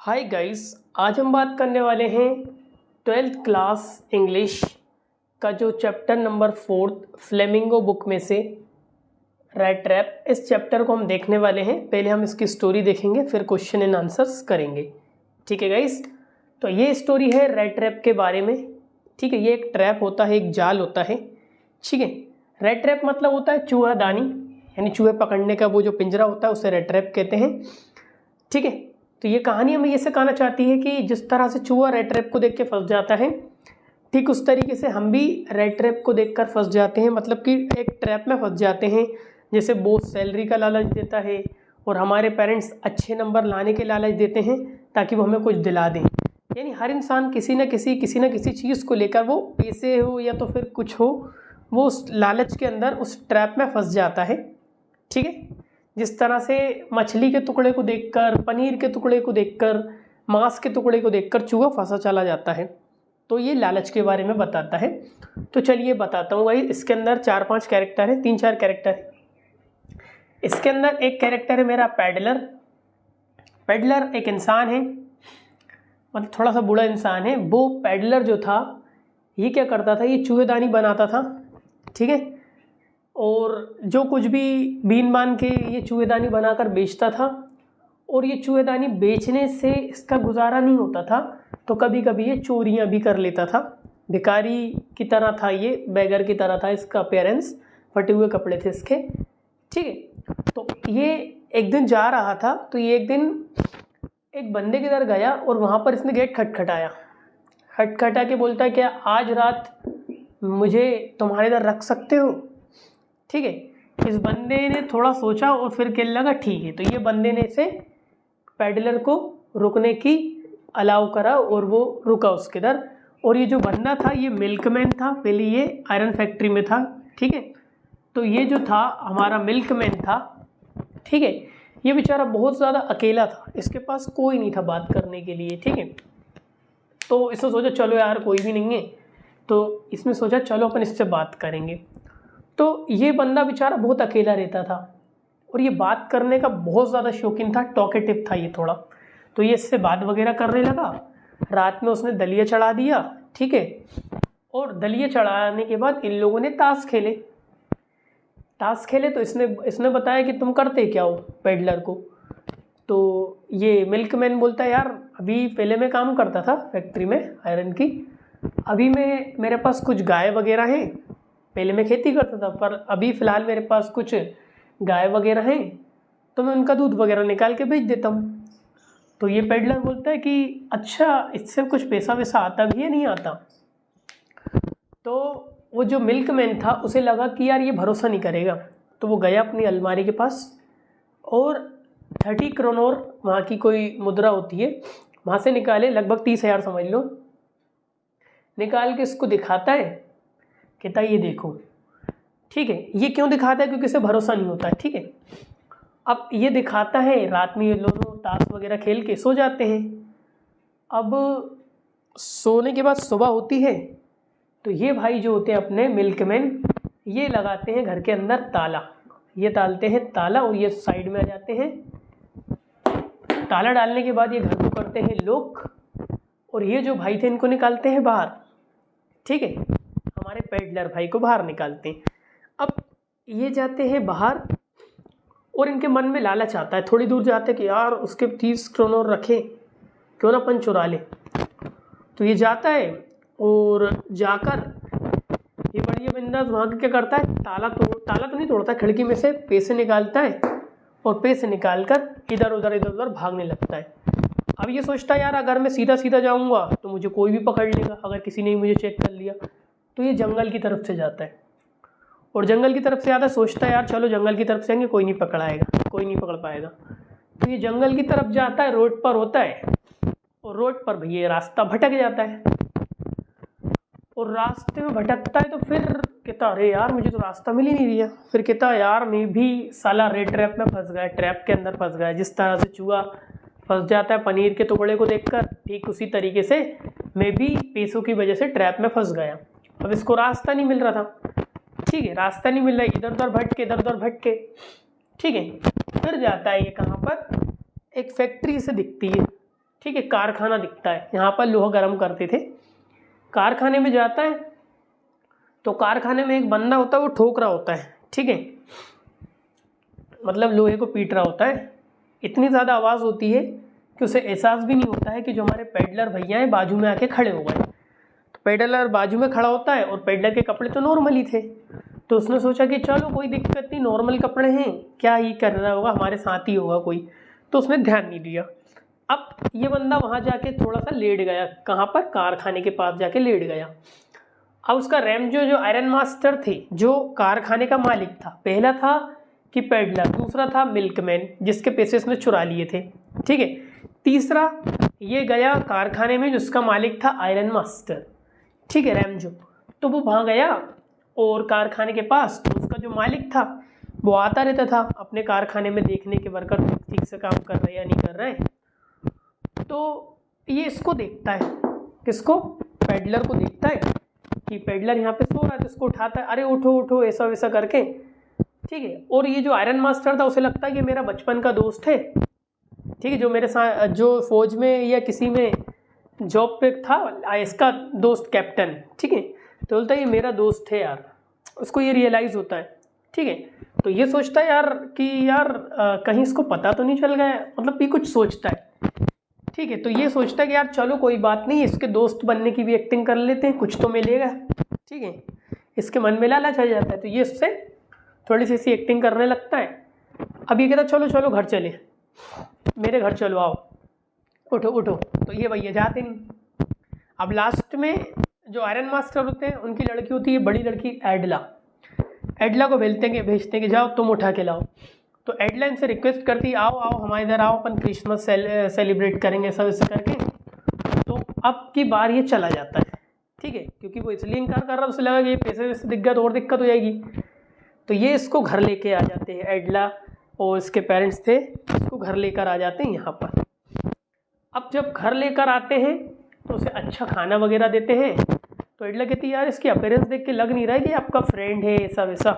Hi guys, आज हम बात करने वाले हैं 12th क्लास इंग्लिश का जो चैप्टर नंबर 4 फ्लेमिंगो बुक में से रैट ट्रैप। इस चैप्टर को हम देखने वाले हैं। पहले हम इसकी स्टोरी देखेंगे, फिर क्वेश्चन एंड आंसर्स करेंगे। ठीक है गाइस, तो ये स्टोरी है रैट ट्रैप के बारे में। ठीक है, ये एक ट्रैप होता है, एक जाल होता है। ठीक है, रैट ट्रैप मतलब होता है चूहादानी, यानी चूहे पकड़ने का वो जो पिंजरा होता है उसे रैट ट्रैप कहते हैं। ठीक है, तो ये कहानी हमें ये से कहना चाहती है कि जिस तरह से चूहा रैट ट्रैप को देख के फंस जाता है, ठीक उस तरीके से हम भी रैट ट्रैप को देखकर फंस जाते हैं। मतलब कि एक ट्रैप में फंस जाते हैं। जैसे बॉस सैलरी का लालच देता है और हमारे पेरेंट्स अच्छे नंबर लाने के लालच देते हैं ताकि वो हमें कुछ दिला दें। यानी हर इंसान किसी न किसी चीज़ को लेकर, वो पैसे हो या तो फिर कुछ हो, वो उस लालच के अंदर उस ट्रैप में फंस जाता है। ठीक है, जिस तरह से मछली के टुकड़े को देखकर, पनीर के टुकड़े को देखकर, मांस के टुकड़े को देखकर चूहा फंसा चला जाता है। तो ये लालच के बारे में बताता है। तो चलिए बताता हूँ भाई। इसके अंदर 4-5 कैरेक्टर है, 3-4 कैरेक्टर है। इसके अंदर एक कैरेक्टर है मेरा पैडलर। पैडलर एक इंसान है, मतलब थोड़ा सा बूढ़ा इंसान है। वो पैडलर जो था, ये क्या करता था, ये चूहेदानी बनाता था। ठीक है, और जो कुछ भी बीन बान के ये चूहेदानी बनाकर बेचता था। और ये चूहेदानी बेचने से इसका गुजारा नहीं होता था, तो कभी कभी ये चोरियां भी कर लेता था। भिखारी की तरह था ये, बेगर की तरह था इसका अपीयरेंस, फटे हुए कपड़े थे इसके। ठीक है, तो ये एक दिन जा रहा था, तो ये एक दिन एक बंदे के घर गया और वहाँ पर इसने गेट खटखटाया। खटखटा के बोलता है, क्या आज रात मुझे तुम्हारे इधर रख सकते हो? ठीक है, इस बंदे ने थोड़ा सोचा और फिर कहने लगा ठीक है। तो ये बंदे ने इसे पैडलर को रुकने की अलाउ करा और वो रुका उसके इधर। और ये जो बंदा था, ये मिल्कमैन था। पहले ये आयरन फैक्ट्री में था। ठीक है, तो ये जो था हमारा मिल्कमैन था। ठीक है, ये बेचारा बहुत ज़्यादा अकेला था, इसके पास कोई नहीं था बात करने के लिए। ठीक है, तो इसने सोचा चलो यार कोई भी नहीं है, तो इसने सोचा चलो अपन इससे बात करेंगे। तो ये बंदा बेचारा बहुत अकेला रहता था और ये बात करने का बहुत ज़्यादा शौकीन था, टॉकेटिव था ये थोड़ा। तो ये इससे बात वगैरह करने लगा। रात में उसने दलिया चढ़ा दिया। ठीक है, और दलिया चढ़ाने के बाद इन लोगों ने ताश खेले। तो इसने बताया कि तुम करते क्या हो पेडलर को। तो ये मिल्कमैन बोलता है, यार अभी पहले मैं काम करता था फैक्ट्री में आयरन की, अभी मेरे पास कुछ गाय वगैरह हैं। पहले मैं खेती करता था, पर अभी फ़िलहाल मेरे पास कुछ गाय वगैरह हैं, तो मैं उनका दूध वगैरह निकाल के बेच देता हूँ। तो ये पेडलर बोलता है कि अच्छा, इससे कुछ पैसा वैसा आता भी है, नहीं आता? तो वो जो मिल्कमैन था उसे लगा कि यार ये भरोसा नहीं करेगा। तो वो गया अपनी अलमारी के पास और 30 क्रोनोर, वहाँ की कोई मुद्रा होती है, वहाँ से निकाले, लगभग 30,000 समझ लो। निकाल के इसको दिखाता है, कहता है ये देखो। ठीक है, ये क्यों दिखाता है? क्योंकि इसे भरोसा नहीं होता है। ठीक है, अब ये दिखाता है, रात में ये लोग ताश वगैरह खेल के सो जाते हैं। अब सोने के बाद सुबह होती है, तो ये भाई जो होते हैं अपने मिल्कमैन, ये लगाते हैं घर के अंदर ताला। ये डालते हैं ताला और ये साइड में आ जाते हैं। ताला डालने के बाद ये घर को करते हैं लॉक और ये जो भाई थे इनको निकालते हैं बाहर। ठीक है, हमारे पेडलर भाई को बाहर निकालते हैं। अब ये जाते हैं बाहर और इनके मन में लालच आता है, थोड़ी दूर जाते हैं कि यार उसके 30 क्रोनोर रखे, क्यों ना अपन चुरा ले। तो ये जाता है और जाकर ये बढ़िया बिंदास वहाँ के क्या करता है, ताला तो नहीं तोड़ता, खिड़की में से पैसे निकालता है और पैसे निकाल कर इधर उधर भागने लगता है। अब ये सोचता है यार अगर मैं सीधा सीधा जाऊँगा तो मुझे कोई भी पकड़ लेगा, अगर किसी ने मुझे चेक कर लिया। तो ये जंगल की तरफ से जाता है और जंगल की तरफ से आता है, सोचता है यार चलो जंगल की तरफ से आएंगे, कोई नहीं पकड़ पाएगा। तो ये जंगल की तरफ जाता है, रोड पर होता है और रोड पर भैया रास्ता भटक जाता है। और रास्ते में भटकता है तो फिर कहता अरे यार मुझे तो रास्ता मिल ही नहीं दिया। फिर कहता यार मैं भी साला रेड ट्रैप में फंस गया, ट्रैप के अंदर फंस गया। जिस तरह से चूहा फंस जाता है पनीर के टुकड़े को देखकर, ठीक उसी तरीके से मैं भी पैसों की वजह से ट्रैप में फंस गया। अब इसको रास्ता नहीं मिल रहा था। ठीक है, रास्ता नहीं मिल रहा, इधर उधर भटके। ठीक है, फिर जाता है ये कहाँ पर, एक फैक्ट्री से दिखती है। ठीक है, कारखाना दिखता है, यहाँ पर लोहा गर्म करते थे। कारखाने में जाता है तो कारखाने में एक बंदा होता है, वो ठोक रहा होता है, ठीक है, मतलब लोहे को पीट रहा होता है। इतनी ज़्यादा आवाज़ होती है कि उसे एहसास भी नहीं होता है कि जो हमारे पेडलर भैया हैं बाजू में आके खड़े हो गए। तो पेडलर बाजू में खड़ा होता है और पेडलर के कपड़े तो नॉर्मल ही थे, तो उसने सोचा कि चलो कोई दिक्कत नहीं, नॉर्मल कपड़े हैं, क्या ही कर रहा होगा, हमारे साथ ही होगा कोई, तो उसने ध्यान नहीं दिया। अब ये बंदा वहाँ जाके थोड़ा सा लेट गया, कहाँ पर, कारखाने के पास जाके लेट गया। अब उसका रैमजो जो आयरन मास्टर थे, जो कारखाने का मालिक था, पहला था कि पेडलर, दूसरा था मिल्कमैन जिसके पैसे उसने चुरा लिए थे, ठीक है, तीसरा ये गया कारखाने में जिसका मालिक था आयरन मास्टर, ठीक है, रैमजो। तो वो वहाँ गया और कारखाने के पास, तो उसका जो मालिक था वो आता रहता था अपने कारखाने में देखने के वर्कर ठीक से काम कर रहे हैं या नहीं कर रहे हैं। तो ये इसको देखता है, किसको, पेडलर को देखता है कि पेडलर यहाँ पे सो रहा है, तो इसको उठाता है, अरे उठो उठो, ऐसा वैसा करके, ठीक है। और ये जो आयरन मास्टर था उसे लगता है कि मेरा बचपन का दोस्त है, ठीक है, जो मेरे साथ, जो फौज में या किसी में जॉब पे था, इसका दोस्त कैप्टन, ठीक है, तो बोलता है ये मेरा दोस्त है यार, उसको ये रियलाइज़ होता है, ठीक है। तो ये सोचता है यार कि यार कहीं इसको पता तो नहीं चल गया, मतलब ये कुछ सोचता है, ठीक है। तो ये सोचता है कि यार चलो कोई बात नहीं, इसके दोस्त बनने की भी एक्टिंग कर लेते हैं, कुछ तो मिलेगा, ठीक है, इसके मन में लालच आ जाता है, तो ये उससे थोड़ी सी ऐसी एक्टिंग करने लगता है। अब ये कहता है चलो चलो घर चले, मेरे घर चलो, आओ, उठो उठो, तो ये भैया जाते नहीं। अब लास्ट में जो आयरन मास्टर होते हैं उनकी लड़की होती है, बड़ी लड़की एडला को भेजते हैं कि जाओ तुम उठा के लाओ। तो एडला इनसे रिक्वेस्ट करती है आओ आओ हमारे इधर आओ, अपन क्रिसमस सेलिब्रेट करेंगे, सब ऐसे करके। तो अब की बार ये चला जाता है, ठीक है, क्योंकि वो इसलिए इनकार कर रहा, उसे लगा कि ये पैसे वैसे दिक्कत और दिक्कत हो जाएगी। तो ये इसको घर लेके आ जाते हैं, एडला और इसके पेरेंट्स थे, इसको घर लेकर आ जाते हैं यहाँ पर। अब जब घर लेकर आते हैं तो उसे अच्छा खाना वगैरह देते हैं। तो एडला कहती है यार इसकी अपीयरेंस देख के लग नहीं रहा है कि आपका फ्रेंड है ऐसा वैसा।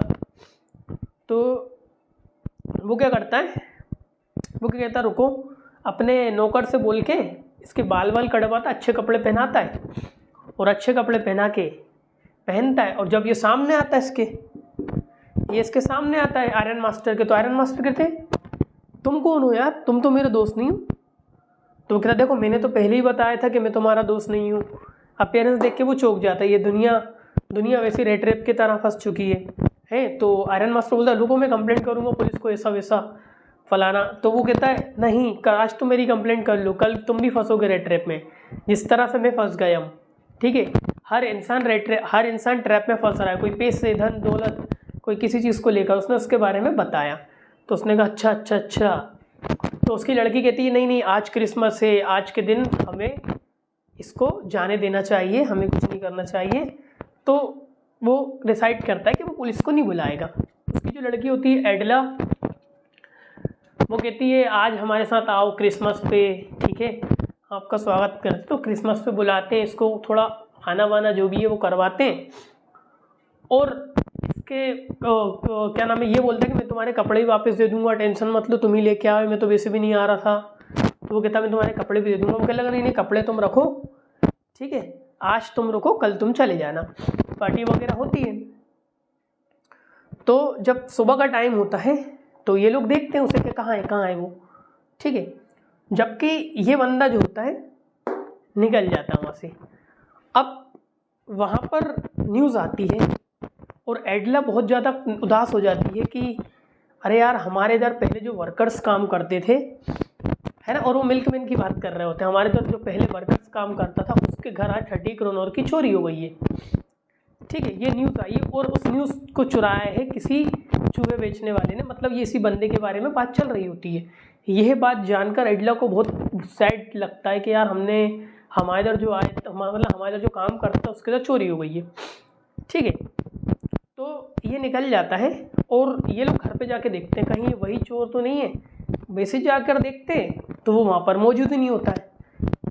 तो वो क्या करता है, वो क्या कहता है, रुको, अपने नौकर से बोल के इसके बाल वाल कटवाता, अच्छे कपड़े पहनाता है और अच्छे कपड़े पहनता है। और जब ये सामने आता है ये इसके सामने आता है आयरन मास्टर के, तो आयरन मास्टर कहते हैं तुम कौन हो यार, तुम तो मेरे दोस्त नहीं हो। तो वो कहता देखो मैंने तो पहले ही बताया था कि मैं तुम्हारा दोस्त नहीं हूँ। अपीयरेंस देख के वो चौंक जाता है, ये दुनिया वैसी रेट रेप की तरह फंस चुकी है। तो आयरन मास्टर बोलता है रुको मैं कंप्लेंट करूँगा पुलिस को, ऐसा वैसा फलाना। तो वो कहता है नहीं, आज तुम मेरी कंप्लेंट कर लो, कल तुम भी फंसोगे रेट रेप में, जिस तरह से मैं फंस गया हूँ, ठीक है। हर इंसान ट्रैप में फंस रहा है, कोई पैसे, धन दौलत, कोई किसी चीज़ को लेकर। उसने उसके बारे में बताया, तो उसने कहा अच्छा। तो उसकी लड़की कहती है नहीं आज क्रिसमस है, आज के दिन हमें इसको जाने देना चाहिए, हमें कुछ नहीं करना चाहिए। तो वो डिसाइड करता है कि वो पुलिस को नहीं बुलाएगा। उसकी जो लड़की होती है एडला, वो कहती है आज हमारे साथ आओ क्रिसमस पे, ठीक है, आपका स्वागत करते। तो क्रिसमस पे बुलाते हैं इसको, थोड़ा खाना वाना जो भी है वो करवाते हैं। और इसके क्या नाम है, ये बोलता है कि मैं तुम्हारे कपड़े ही वापस दे दूंगा, टेंशन मत लो, तुम ही लेके आओ, मैं तो वैसे भी नहीं आ रहा था। तो वो कहता मैं तुम्हारे कपड़े भी दे दूंगा। वो कहने लगा नहीं कपड़े तुम रखो, ठीक है, आज तुम रुको, कल तुम चले जाना। पार्टी वगैरह होती है। तो जब सुबह का टाइम होता है तो ये लोग देखते हैं उसे कि कहाँ है वो, ठीक है। जबकि ये बंदा जो होता है निकल जाता है वहाँ से। अब वहाँ पर न्यूज़ आती है और एडला बहुत ज़्यादा उदास हो जाती है कि अरे यार हमारे इधर पहले जो वर्कर्स काम करते थे, है ना, और वो मिल्कमैन की बात कर रहे होते हैं, हमारे इधर जो पहले वर्कर्स काम करता था उसके घर आज 30 करोड़ की चोरी हो गई है, ठीक है। ये न्यूज़ आई और उस न्यूज़ को चुराया है किसी चूहे बेचने वाले ने, मतलब ये इसी बंदे के बारे में बात चल रही होती है। यह बात जानकर एडला को बहुत सैड लगता है कि यार हमारे इधर जो आए, मतलब हमारे इधर जो काम करता था उसके इधर चोरी हो गई है, ठीक है। तो ये निकल जाता है और ये लोग घर पे जाके देखते हैं कहीं वही चोर तो नहीं है। वैसे जाकर देखते हैं तो वो वहाँ पर मौजूद ही नहीं होता है।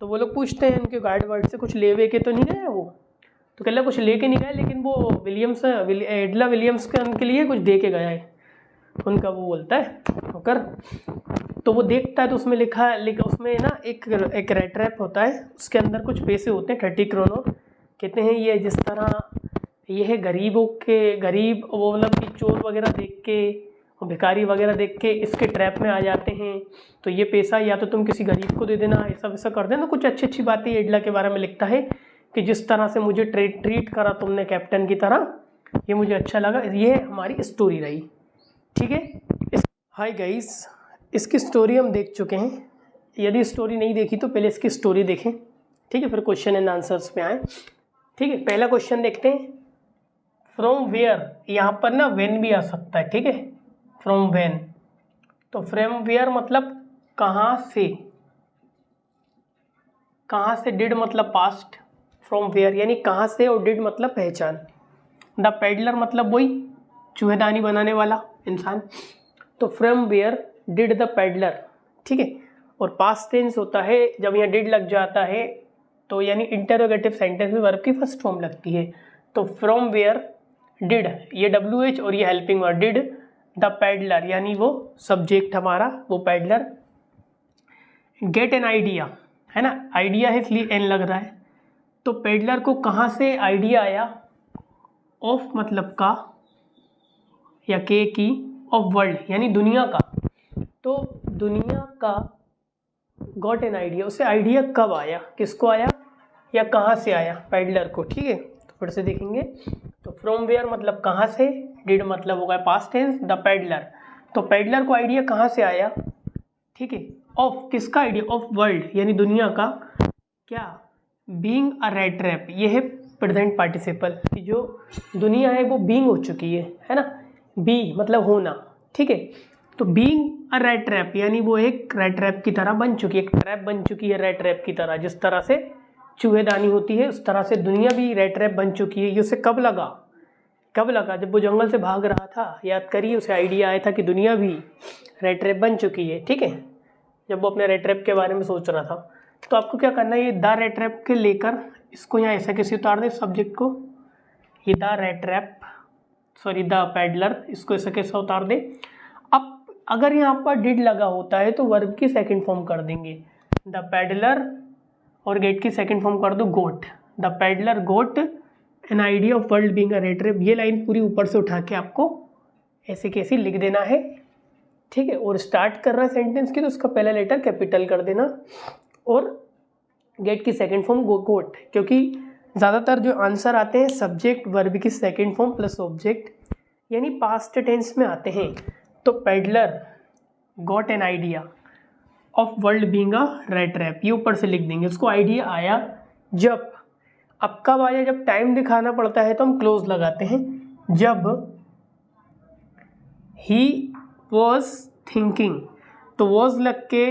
तो वो लोग पूछते हैं उनके गार्ड वार्ड से कुछ ले के तो नहीं गए वो। तो कहला कुछ लेके नहीं गए, लेकिन वो एडला विलियम्स के उनके लिए कुछ दे के गया है। उनका वो बोलता है नौकर। तो वो देखता है तो उसमें लिखा उसमें ना एक रेट ट्रैप होता है, उसके अंदर कुछ पैसे होते हैं 30 करोड़। कहते हैं ये जिस तरह ये है गरीबों के गरीब, वो मतलब कि चोर वगैरह देख के और भिखारी वगैरह देख के इसके ट्रैप में आ जाते हैं, तो ये पैसा या तो तुम किसी गरीब को दे देना, ऐसा वैसा कर देना। कुछ अच्छी अच्छी बातें एडला के बारे में लिखता है कि जिस तरह से मुझे ट्रीट करा तुमने कैप्टन की तरह, ये मुझे अच्छा लगा। ये हमारी स्टोरी रही, ठीक है। हाय गाइस, इसकी स्टोरी हम देख चुके हैं। यदि स्टोरी नहीं देखी तो पहले इसकी स्टोरी देखें, ठीक है, फिर क्वेश्चन एंड आंसर्स पे आए, ठीक है। पहला क्वेश्चन देखते हैं, फ्रॉम वेयर। यहाँ पर ना व्हेन भी आ सकता है, ठीक है, फ्रॉम व्हेन। तो फ्रॉम वेयर मतलब कहाँ से, कहाँ से। डिड मतलब पास्ट, फ्रॉम वेयर यानी कहाँ से, और डिड मतलब पहचान। द पेडलर मतलब वही चूहेदानी बनाने वाला इंसान। तो from where did the peddler, ठीक है। और पास्ट टेंस होता है जब यहाँ डिड लग जाता है तो यानी इंटरोगेटिव सेंटेंस में वर्ब की फर्स्ट फॉर्म लगती है। तो फ्रॉम वेयर डिड, ये WH और ये helping word, did the peddler यानी वो सब्जेक्ट हमारा वो पेडलर। गेट एन आइडिया है ना, आइडिया है इसलिए एन लग रहा है। तो पेडलर को कहाँ से आइडिया आया, ऑफ मतलब का या के की, ऑफ वर्ल्ड यानी दुनिया का। तो दुनिया का गॉट एन आइडिया, उसे आइडिया कब आया, किसको आया या कहाँ से आया, पेडलर को, ठीक है। तो फिर से देखेंगे, तो फ्रॉम वेयर मतलब कहाँ से, डिड मतलब होगा पास्ट टेंस, द पेडलर। तो पेडलर को आइडिया कहाँ से आया, ठीक है, ऑफ किसका आइडिया, ऑफ वर्ल्ड यानी दुनिया का, क्या, बीइंग अ रेट ट्रैप, ये है प्रेजेंट पार्टिसिपल कि जो दुनिया है वो बीइंग हो चुकी है ना, बी मतलब होना, ठीक है। तो बीइंग अ रेट ट्रैप यानी वो एक रेट ट्रैप की तरह बन चुकी है, एक ट्रैप बन चुकी है रेट ट्रैप की तरह। जिस तरह से चूहेदानी होती है उस तरह से दुनिया भी रेट ट्रैप बन चुकी है। ये उसे कब लगा, कब लगा, जब वो जंगल से भाग रहा था, याद करिए, उसे आइडिया आया था कि दुनिया भी रेट ट्रैप बन चुकी है, ठीक है, जब वो अपने रेट ट्रैप के बारे में सोच रहा था। तो आपको क्या करना है, ये द रेट ट्रैप के लेकर इसको यहाँ ऐसा कैसे उतार दे सब्जेक्ट को, ये the rate trap sorry the peddler, इसको ऐसा कैसा उतार दे। अब अगर यहाँ पर डिड लगा होता है तो वर्ब की सेकंड फॉर्म कर देंगे, द पेडलर, और गेट की सेकंड फॉर्म कर दो got, the peddler got an idea of world being a rat trap. ये लाइन पूरी ऊपर से उठा के आपको ऐसे कैसे लिख देना है, ठीक है। और स्टार्ट कर रहा है सेंटेंस की तो उसका पहला लेटर कैपिटल कर देना, और गेट की सेकंड फॉर्म गोट, क्योंकि ज़्यादातर जो आंसर आते हैं सब्जेक्ट वर्ब की सेकंड फॉर्म प्लस ऑब्जेक्ट यानी पास्ट टेंस में आते हैं। तो peddler got an idea of world being a rat trap, ये ऊपर से लिख देंगे। उसको आइडिया आया जब, अब कब आया, जब टाइम दिखाना पड़ता है तो हम क्लोज लगाते हैं, जब ही वॉज थिंकिंग। तो वॉज लग के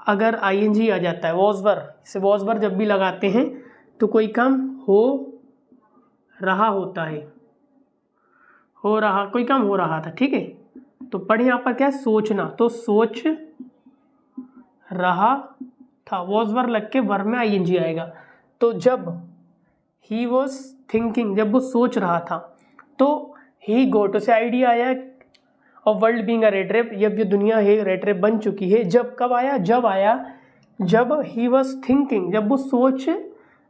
अगर ING आ जाता है, वॉज वर से वॉज वर जब भी लगाते हैं तो कोई काम हो रहा होता है, हो रहा, कोई काम हो रहा था, ठीक है। तो पढ़ यहाँ पर क्या है, सोचना, तो सोच रहा था, वॉज वर लग के वर्ब में ING आएगा। तो जब ही वॉज थिंकिंग, जब वो सोच रहा था, तो ही गोट, उसे आइडिया आया और world being a rat trap, जब ये दुनिया है रेट ट्रैप बन चुकी है। जब कब आया, जब आया जब ही वॉज थिंकिंग, जब वो सोच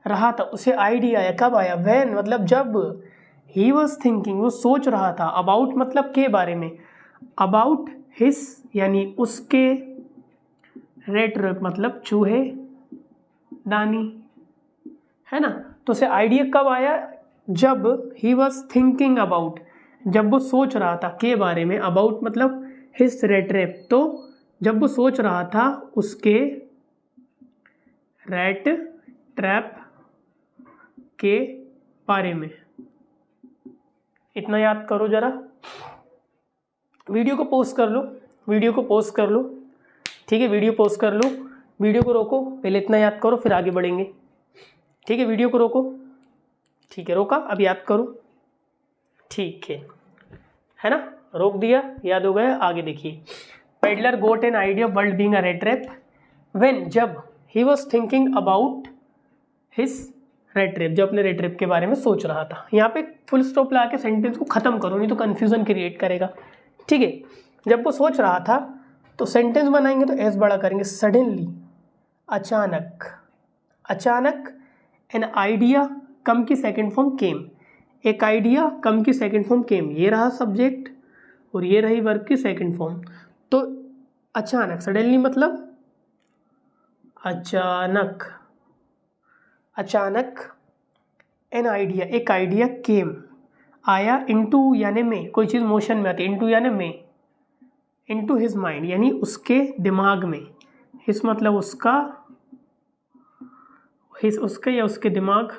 रहा था, उसे आइडिया आया, कब आया, व्हेन मतलब जब ही वॉज थिंकिंग, वो सोच रहा था, अबाउट मतलब के बारे में, अबाउट हिस यानी उसके, रेट ट्रैप मतलब चूहे दानी, है ना। तो उसे आइडिया कब आया, जब ही वॉज थिंकिंग अबाउट, जब वो सोच रहा था के बारे में, अबाउट मतलब हिस रेट ट्रैप, तो जब वो सोच रहा था उसके रेट ट्रैप के बारे में। इतना याद करो जरा, वीडियो को पॉज कर लो, वीडियो को पॉज कर लो, ठीक है, वीडियो पॉज कर लो, वीडियो को रोको, पहले इतना याद करो फिर आगे बढ़ेंगे, ठीक है। वीडियो को रोको, ठीक है, रोका, अब याद करो, ठीक है ना, रोक दिया, याद हो गया। आगे देखिए, peddler got an idea of world being a rat trap when, जब he was thinking about his rat trap, जब अपने रेट ट्रैप के बारे में सोच रहा था। यहाँ पे फुल स्टॉप ला के सेंटेंस को खत्म करो, नहीं तो कन्फ्यूजन क्रिएट करेगा, ठीक है। जब वो सोच रहा था तो सेंटेंस बनाएंगे तो एस बड़ा करेंगे, सडनली, अचानक, अचानक, एन आइडिया कम की सेकंड फॉर्म केम, एक आइडिया कम की सेकंड फॉर्म केम, ये रहा सब्जेक्ट और ये रही वर्ब की सेकंड फॉर्म। तो अचानक, सडनली मतलब अचानक, अचानक, एन आइडिया, एक आइडिया केम, आया, इनटू यानी में, कोई चीज़ मोशन में आती है, इनटू यानी में, इनटू हिज माइंड यानी उसके दिमाग में, हिज मतलब उसका, हिज उसका या उसके दिमाग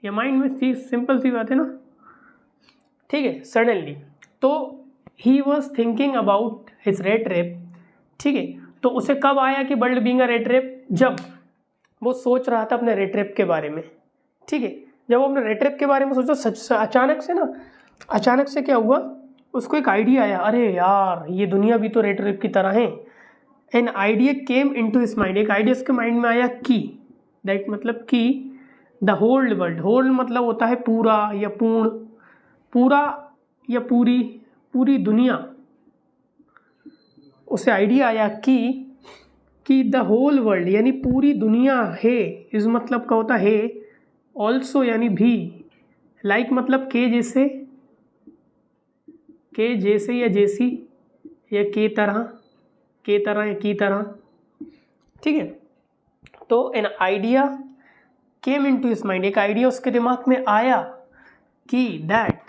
या माइंड में, सी सिंपल सी बात है ना, ठीक है। सडनली, तो ही was thinking about his rate rape, ठीक है। तो उसे कब आया कि world being a rat rape, जब वो सोच रहा था अपने रेट रेप के बारे में, ठीक है। जब वो अपने रेट रेप के बारे में सोचा, सच अचानक से ना, अचानक से क्या हुआ, उसको एक आइडिया आया, अरे यार ये दुनिया भी तो रेट रेप की तरह है। N idea came into his mind, एक आइडिया उसके माइंड में आया कि, दैट मतलब कि, द होल वर्ल्ड, होल मतलब होता है पूरा या पूर्ण, पूरा या पूरी, पूरी दुनिया, उसे आइडिया आया कि द होल वर्ल्ड यानी पूरी दुनिया है, इस मतलब का होता है, ऑल्सो यानी भी, लाइक मतलब के जैसे, के जैसे या जैसी, या के तरह, के तरह या की तरह, ठीक है। तो N idea came into his mind, एक आइडिया उसके दिमाग में आया कि दैट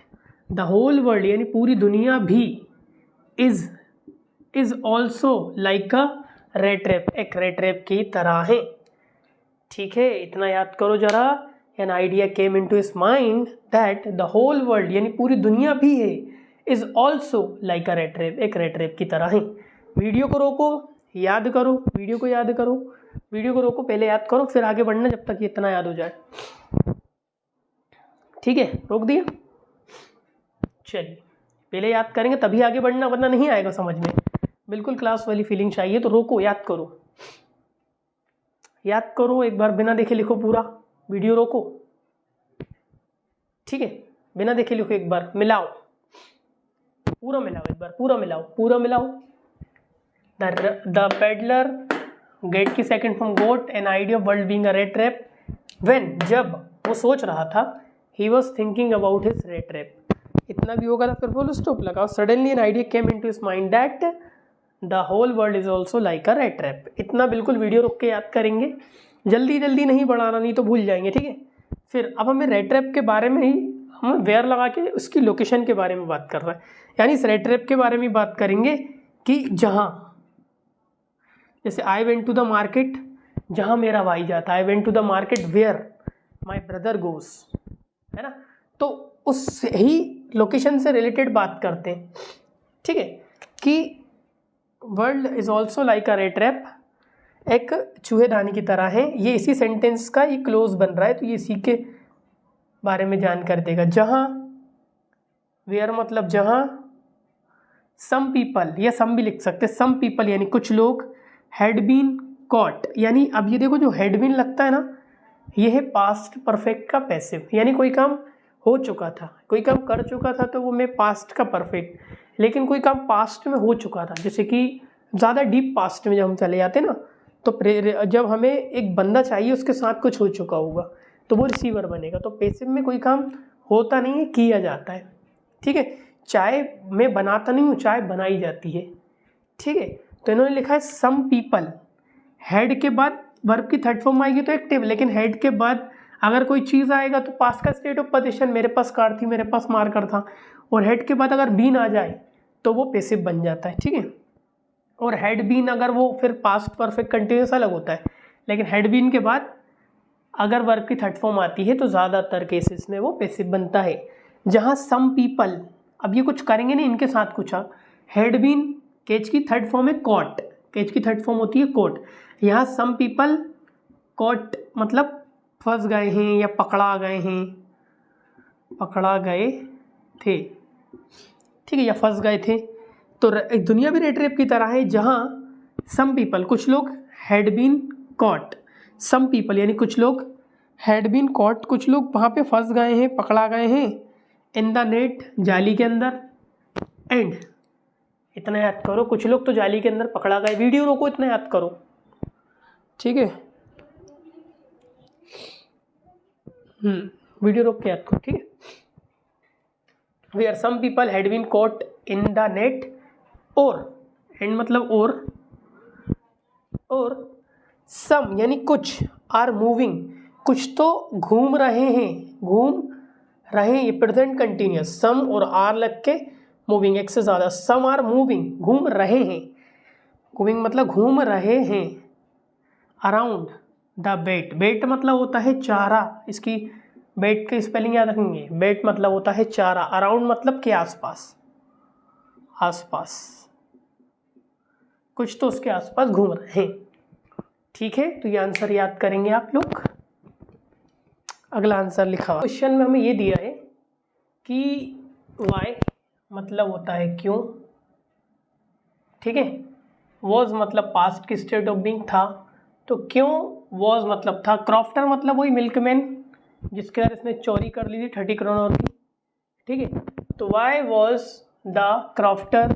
द होल वर्ल्ड यानी पूरी दुनिया भी is also like a rat trap, एक रेट रेप की तरह है, ठीक है। इतना याद करो जरा, an idea came into his mind that the whole world यानी पूरी दुनिया भी है, is also like a rat trap, एक रेट रेप की तरह है। वीडियो को रोको, याद करो, वीडियो को याद करो, वीडियो को रोको, पहले याद करो फिर आगे बढ़ना, जब तक ये इतना याद हो जाए, ठीक है। रोक दिया, चलिए पहले याद करेंगे तभी आगे बढ़ना, वरना नहीं आएगा समझ में, बिल्कुल क्लास वाली फीलिंग चाहिए। तो रोको, याद करो, याद करो, एक बार बिना देखे लिखो पूरा, वीडियो रोको, ठीक है। बिना देखे लिखो, एक बार मिलाओ, पूरा मिलाओ, एक बार पूरा मिलाओ, पूरा मिलाओ। द पेडलर, गेट की second form got, an idea of world being a rat trap, when जब वो सोच रहा था, he was thinking about his rat trap, इतना भी होगा तो फिर फुल स्टॉप लगाओ। Suddenly an idea came into his mind that the whole world is also like a rat trap, इतना बिल्कुल वीडियो रोक के याद करेंगे, जल्दी जल्दी नहीं बढ़ाना, नहीं तो भूल जाएंगे, ठीक है। फिर अब हमें रेट रैप के बारे में ही, हम वेयर लगा के उसकी लोकेशन के बारे में बात कर रहे हैं, यानी इस रेट रैप के बारे में बात करेंगे कि जहाँ, जैसे I went to the market, जहाँ मेरा भाई जाता है, I went to the market where my brother goes, है ना। तो उस ही लोकेशन से रिलेटेड बात करते हैं, ठीक है, कि world is also like a rat trap, एक चूहेदानी की तरह है, ये इसी सेंटेंस का ये क्लोज बन रहा है, तो ये इसी के बारे में जानकारी देगा। जहाँ, वेयर मतलब जहाँ, सम पीपल या सम भी लिख सकते, सम पीपल यानी कुछ लोग, हैड बीन कॉट यानी, अब ये देखो जो हैड बीन लगता है ना, ये है पास्ट परफेक्ट का पैसिव, यानी कोई काम हो चुका था, कोई काम कर चुका था तो वो मैं पास्ट का परफेक्ट, लेकिन कोई काम पास्ट में हो चुका था, जैसे कि ज़्यादा डीप पास्ट में जब हम चले जाते हैं ना, तो जब हमें एक बंदा चाहिए उसके साथ कुछ हो चुका होगा तो वो रिसीवर बनेगा। तो पैसिव में कोई काम होता नहीं है, किया जाता है, ठीक है। चाय मैं बनाता नहीं हूँ, चाय बनाई जाती है, ठीक है। तो इन्होंने लिखा है सम पीपल, हेड के बाद वर्ब की थर्ड फॉर्म आएगी तो एक्टिव, लेकिन हेड के बाद अगर कोई चीज़ आएगा तो पास्ट का स्टेट ऑफ पोजीशन, मेरे पास कार थी, मेरे पास मार्कर था, और हेड के बाद अगर बीन आ जाए तो वो पैसिव बन जाता है, ठीक है। और हेड बीन अगर वो फिर पास्ट परफेक्ट कंटिन्यूस अलग होता है, लेकिन हेड बीन के बाद अगर वर्ब की थर्ड फॉर्म आती है तो ज़्यादातर केसेस में वो पैसिव बनता है। जहाँ सम पीपल, अब ये कुछ करेंगे नहीं, इनके साथ कुछ, हेड बीन केज की थर्ड फॉर्म है कॉट, केज की थर्ड फॉर्म होती है कोट, यहाँ सम पीपल कॉट मतलब फंस गए हैं या पकड़ा गए हैं, पकड़ा गए थे, ठीक है, या फंस गए थे। तो एक दुनिया भी रेट रेप की तरह है, जहाँ सम पीपल कुछ लोग, had been caught, some people यानी कुछ लोग, हैड बीन कॉट कुछ लोग वहाँ पे फंस गए हैं, पकड़ा गए हैं, इन द नेट जाली के अंदर, एंड इतना याद करो। कुछ लोग तो जाली के अंदर पकड़ा गए। वीडियो रोको, इतना याद करो, ठीक है। वीडियो रोक के याद करो, ठीक है। Where some people had been caught in the net, और एंड मतलब और सम यानी कुछ, आर मूविंग कुछ तो घूम रहे हैं, ये प्रेजेंट कंटिन्यूस, सम और आर लग के मूविंग, एक से ज़्यादा, सम आर मूविंग घूम रहे हैं, मूविंग मतलब घूम रहे हैं, अराउंड द बेट, बेट मतलब होता है चारा, इसकी बेट की स्पेलिंग याद रखेंगे, बेट मतलब होता है चारा, अराउंड मतलब के आसपास, कुछ तो उसके आसपास घूम रहे हैं, ठीक है। तो ये आंसर याद करेंगे आप लोग। अगला आंसर लिखा हुआ क्वेश्चन में हमें ये दिया है कि वाई मतलब होता है क्यों, ठीक है। वॉज मतलब पास्ट की स्टेट ऑफ बीइंग था, तो क्यों वॉज मतलब था। क्रॉफ्टर मतलब वही मिल्कमैन जिसके अंदर इसने चोरी कर ली थी 30 करोड़ की, ठीक है। तो why was the crofter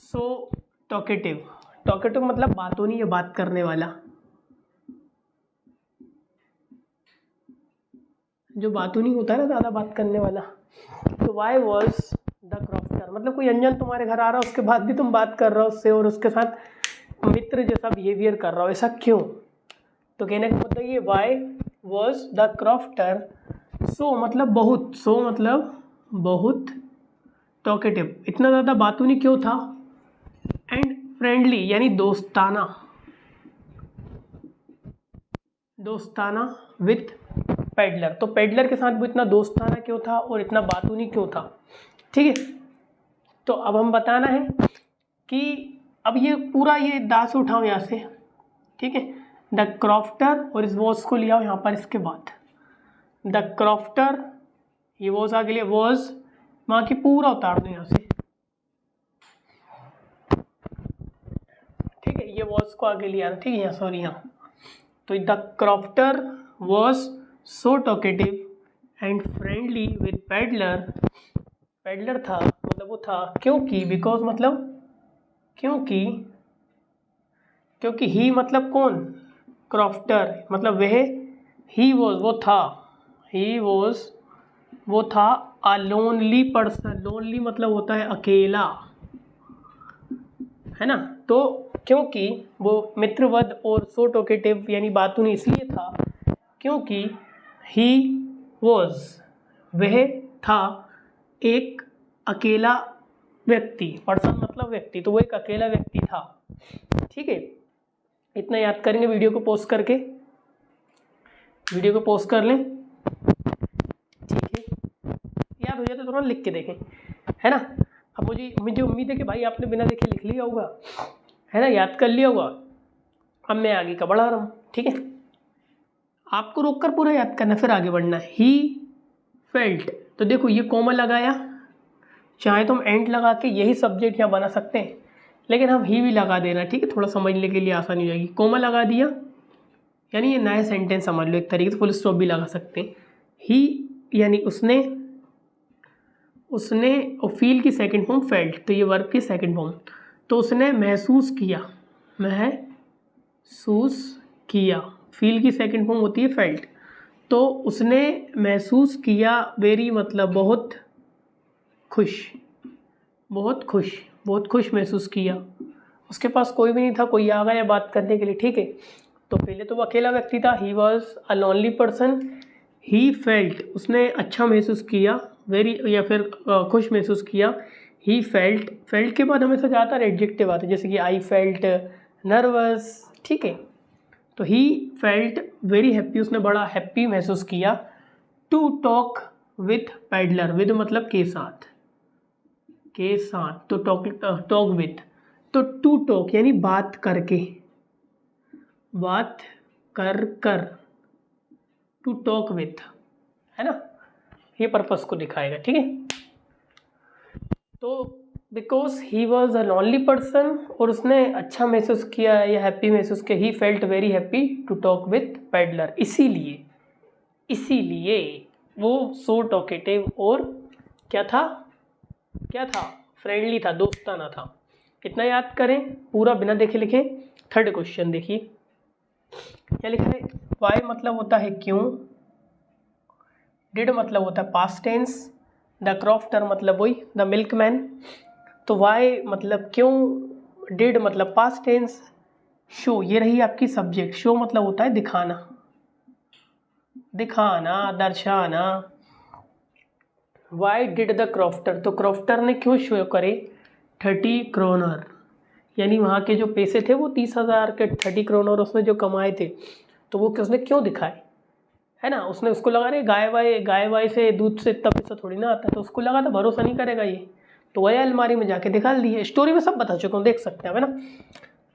so talkative, talkative मतलब बातों नहीं, ये बात करने वाला, जो बातों नहीं होता है ना, ज़्यादा बात करने वाला। तो वाई वॉज द क्रॉफ्टर मतलब कोई अंजन तुम्हारे घर आ रहा है, उसके बाद भी तुम बात कर रहे हो उससे और उसके साथ मित्र जैसा बिहेवियर कर रहा हो, ऐसा क्यों। तो कहने का मतलब ये वाई वॉज द क्रॉफ्टर सो मतलब बहुत, सो मतलब बहुत, टॉकेटिव इतना ज़्यादा बातों नहीं क्यों था, एंड फ्रेंडली यानी दोस्ताना विथ पेडलर, तो पेडलर के साथ वो इतना दोस्ताना क्यों था और इतना बातूनी क्यों था, ठीक है। तो अब हम बताना है कि अब ये पूरा ये दास उठाओ यहाँ से, ठीक है। द क्रॉफ्टर और इस वॉज को लिया यहाँ पर, इसके बाद द क्रॉफ्टर, ये वॉज आगे लिए, वॉज वहाँ की पूरा उतार दो यहाँ से, ठीक है। ये वॉज को आगे लिया, ठीक है, सॉरी यहाँ। तो the crofter was so talkative and friendly with peddler, peddler था मतलब वो था क्योंकि, बिकॉज मतलब क्योंकि ही मतलब कौन, क्रॉफ्टर मतलब वह, ही वॉज वो था अ लोनली पर्सन, लोनली मतलब होता है अकेला, है ना। तो क्योंकि वो मित्रवत और सो टॉकेटिव यानी बातूनी इसलिए था क्योंकि ही वॉज वह था एक अकेला व्यक्ति, पर्सन मतलब व्यक्ति, तो वो एक अकेला व्यक्ति था, ठीक है। इतना याद करेंगे। वीडियो को पॉज करके, वीडियो को पॉज कर लें, ठीक है। याद हो जाए तो थोड़ा लिख के देखें, है ना। अब मुझे उम्मीद है कि भाई आपने बिना देखे लिख लिया होगा, है ना, याद कर लिया होगा। अब मैं आगे का बढ़ा रहा हूँ, ठीक है। आपको रोककर पूरा याद करना, फिर आगे बढ़ना है। ही फेल्ट, तो देखो ये कॉमा लगाया, चाहे तो हम एंड लगा के यही सब्जेक्ट यहाँ बना सकते हैं, लेकिन हम ही भी लगा देना, ठीक है, थोड़ा समझने के लिए आसानी हो जाएगी। कॉमा लगा दिया यानी ये नया सेंटेंस समझ लो, एक तरीके से फुल स्टॉप भी लगा सकते हैं। ही यानी उसने और फील की सेकंड फॉर्म फेल्ट, तो ये वर्ब की सेकंड फॉर्म, तो उसने महसूस किया, फील की सेकंड फॉर्म होती है फेल्ट, तो उसने महसूस किया वेरी मतलब बहुत खुश महसूस किया। उसके पास कोई भी नहीं था, कोई आ गया बात करने के लिए, ठीक है। तो पहले तो वो अकेला व्यक्ति था, ही was a lonely person, he felt उसने अच्छा महसूस किया, वेरी या फिर खुश महसूस किया। ही फेल्ट के बाद हमेशा ज़्यादातर एडजेक्टिव आते हैं, जैसे कि आई फेल्ट नर्वस, ठीक है। तो ही फेल्ट वेरी हैप्पी, उसने बड़ा हैप्पी महसूस किया। To talk with peddler, with मतलब के साथ, तो टॉक विथ, तो टू टॉक यानी बात कर कर, टू टॉक विथ, है ना, ये पर्पस को दिखाएगा, ठीक है। तो because he was a lonely person, और उसने अच्छा महसूस किया या हैप्पी महसूस किया, he felt very happy to talk with peddler, इसीलिए वो सो टॉकेटिव और क्या था फ्रेंडली था, दोस्ताना था। इतना याद करें पूरा बिना देखे लिखे। थर्ड क्वेश्चन देखिए, क्या लिखा है, वाई मतलब होता है क्यों, डिड मतलब होता है पास्ट टेंस, द क्रॉफ्टर मतलब वही द मिल्कमैन। तो वाई मतलब क्यों, डिड मतलब पास्ट टेंस, शो ये रही आपकी सब्जेक्ट, शो मतलब होता है दिखाना, दिखाना, दर्शाना। वाई डिड द क्रॉफ्टर, तो क्रॉफ्टर ने क्यों शो करे 30 क्रोनर, यानी वहाँ के जो पैसे थे वो 30,000 के 30 क्रोनर उसने जो कमाए थे, तो वो उसने क्यों दिखाए, है ना। उसने उसको लगा रहे गाय वाय से दूध से इतना पैसा थोड़ी ना आता है, तो उसको लगा था भरोसा नहीं करेगा ये, तो वही अलमारी में जाके दिखा दिए। स्टोरी में सब बता चुका हूँ, देख सकते हैं, है ना।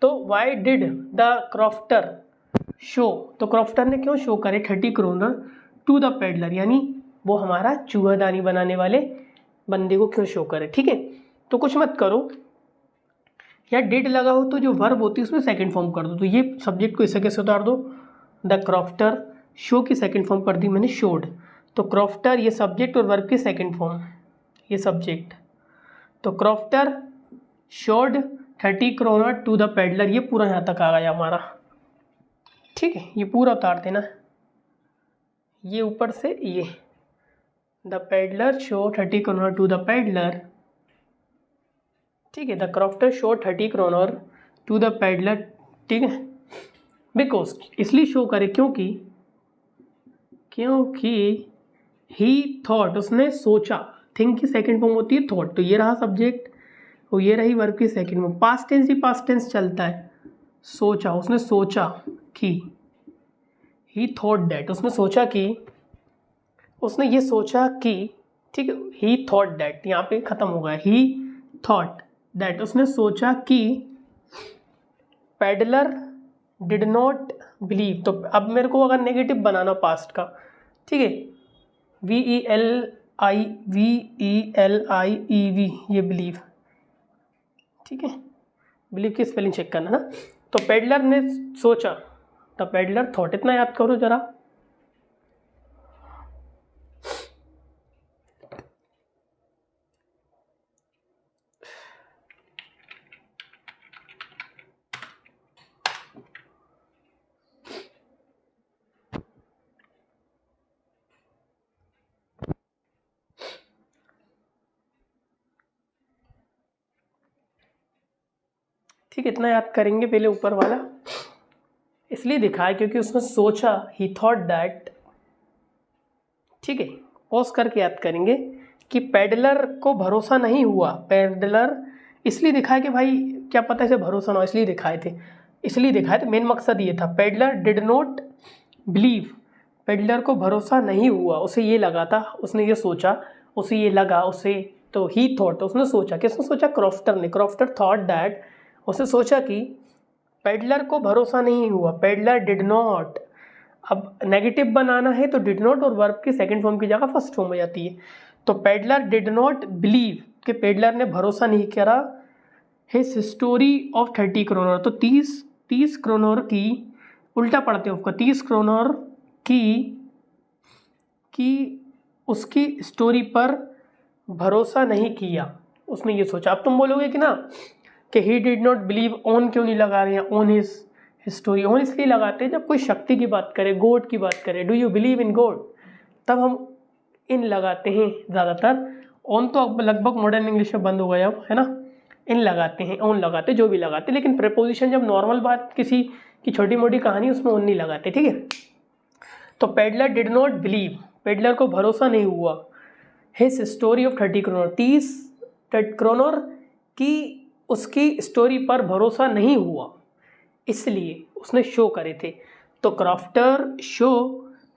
तो Y did the crofter show, तो क्रॉफ्टर ने क्यों शो करे 30 क्रोनर टू द पेडलर, यानी वो हमारा चूहादानी बनाने वाले बंदे को क्यों शो करे, ठीक है। तो कुछ मत करो, या डिड लगा हो तो जो वर्ब होती है उसमें सेकंड फॉर्म कर दो। तो ये सब्जेक्ट को इसे कैसे उतार दो, द क्रॉफ्टर, शो की सेकंड फॉर्म कर दी मैंने शोड, तो क्रॉफ्टर ये सब्जेक्ट और वर्ब की सेकंड फॉर्म, ये सब्जेक्ट, तो crofter showed 30 kronor to the peddler, ये पूरा यहाँ तक आ गया हमारा, ठीक है। ये पूरा उतार देना, ये ऊपर से ये, the peddler show 30 kronor to the peddler, ठीक है। The crofter show 30 kronor to the peddler, ठीक है। बिकॉज इसलिए शो करे क्योंकि ही थॉट, उसने सोचा, थिंक की सेकंड फॉर्म होती है थॉट, तो ये रहा सब्जेक्ट और ये रही वर्ब की सेकंड फॉर्म। पास्ट टेंस ही पास्ट टेंस चलता है, सोचा, उसने सोचा कि, ही थॉट दैट, उसने सोचा कि, उसने ये सोचा कि, ठीक है। ही थॉट दैट यहाँ पे खत्म हो गया, ही थॉट दैट, उसने सोचा कि पेडलर डिड नॉट बिलीव, तो अब मेरे को अगर नेगेटिव बनाना पास्ट का, ठीक है, VELIEV ये बिलीव, ठीक है, बिलीव की स्पेलिंग चेक करना ना। तो पेडलर ने सोचा, द पेडलर थॉट, इतना याद करो जरा। ठीक है, इतना याद करेंगे पहले ऊपर वाला, इसलिए दिखा है क्योंकि उसने सोचा, ही थॉट दैट, ठीक है। पॉज करके याद करेंगे कि पेडलर को भरोसा नहीं हुआ, पेडलर इसलिए दिखाया कि भाई क्या पता इसे भरोसा ना हो, इसलिए दिखाए थे, मेन मकसद ये था। Peddler did not believe, peddler को भरोसा नहीं हुआ, उसे ये लगा था, उसने ये सोचा, उसे ये लगा, उसे, तो ही थॉट, उसने सोचा, किसने सोचा, क्रॉफ्टर ने, क्रॉफ्टर थॉट दैट, उसने सोचा कि पेडलर को भरोसा नहीं हुआ, पेडलर डिड नॉट, अब नेगेटिव बनाना है तो डिड नॉट और वर्ब की सेकंड फॉर्म की जगह फर्स्ट फॉर्म हो जाती है। तो पेडलर डिड नॉट बिलीव, कि पेडलर ने भरोसा नहीं करा हिज स्टोरी ऑफ 30 क्रोनर, तो 30 क्रोनर की, उल्टा पढ़ते हैं उसका, 30 क्रोनर की उसकी स्टोरी पर भरोसा नहीं किया, उसने ये सोचा। अब तुम बोलोगे कि ना कि he did not believe, on क्यों नहीं लगा रहे हैं, ऑन हिज स्टोरी, ऑन इसलिए लगाते हैं जब कोई शक्ति की बात करे, गॉड की बात करे, do you believe in God, तब हम इन लगाते हैं ज़्यादातर। ऑन तो अब लगभग मॉडर्न इंग्लिश में बंद हो गया अब, है ना, इन लगाते हैं, ऑन लगाते, जो भी लगाते, लेकिन प्रीपोजिशन जब नॉर्मल बात किसी की छोटी मोटी कहानी उसमें ऑन नहीं लगाते, ठीक है। तो peddler did not believe, peddler को भरोसा नहीं हुआ, his story of 30 kronor, 30 kronor की उसकी स्टोरी पर भरोसा नहीं हुआ, इसलिए उसने शो करे थे। तो crofter show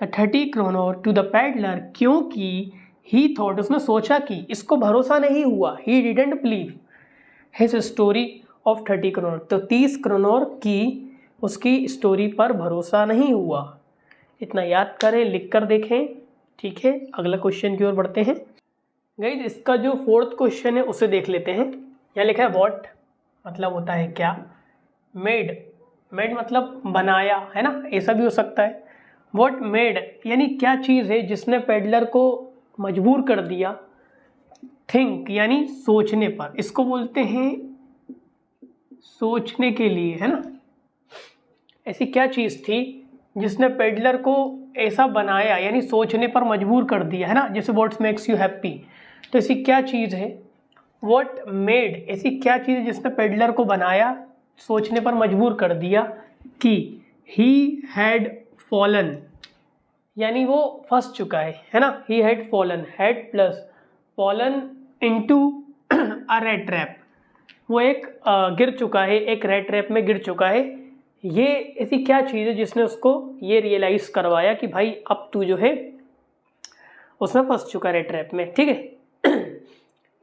the 30 kronor to the peddler, क्योंकि ही थॉट, उसने सोचा कि इसको भरोसा नहीं हुआ, he didn't believe his story of 30 kronor, तो 30 क्रोनर की उसकी स्टोरी पर भरोसा नहीं हुआ। इतना याद करें, लिख कर देखें, ठीक है। अगला क्वेश्चन की ओर बढ़ते हैं। गाइस इसका जो फोर्थ क्वेश्चन है उसे देख लेते हैं। यहाँ लिखा है व्हाट, मतलब होता है क्या, मेड, मेड मतलब बनाया, है ना, ऐसा भी हो सकता है। व्हाट मेड यानी क्या चीज़ है जिसने पेडलर को मजबूर कर दिया, थिंक यानी सोचने पर, इसको बोलते हैं सोचने के लिए, है ना। ऐसी क्या चीज़ थी जिसने पेडलर को ऐसा बनाया, यानी सोचने पर मजबूर कर दिया, है ना। जैसे व्हाट मेक्स यू हैप्पी, तो ऐसी क्या चीज़ है, व्हाट मेड, ऐसी क्या चीज़ है जिसने पेडलर को बनाया, सोचने पर मजबूर कर दिया कि ही हैड फॉलन, यानी वो फंस चुका है ना। He had fallen, had plus fallen into a rat trap, वो एक गिर चुका है, एक रेट ट्रैप में गिर चुका है। ये ऐसी क्या चीज़ है जिसने उसको ये रियलाइज़ करवाया कि भाई अब तू जो है उसमें फंस चुका रेट ट्रैप में, ठीक है।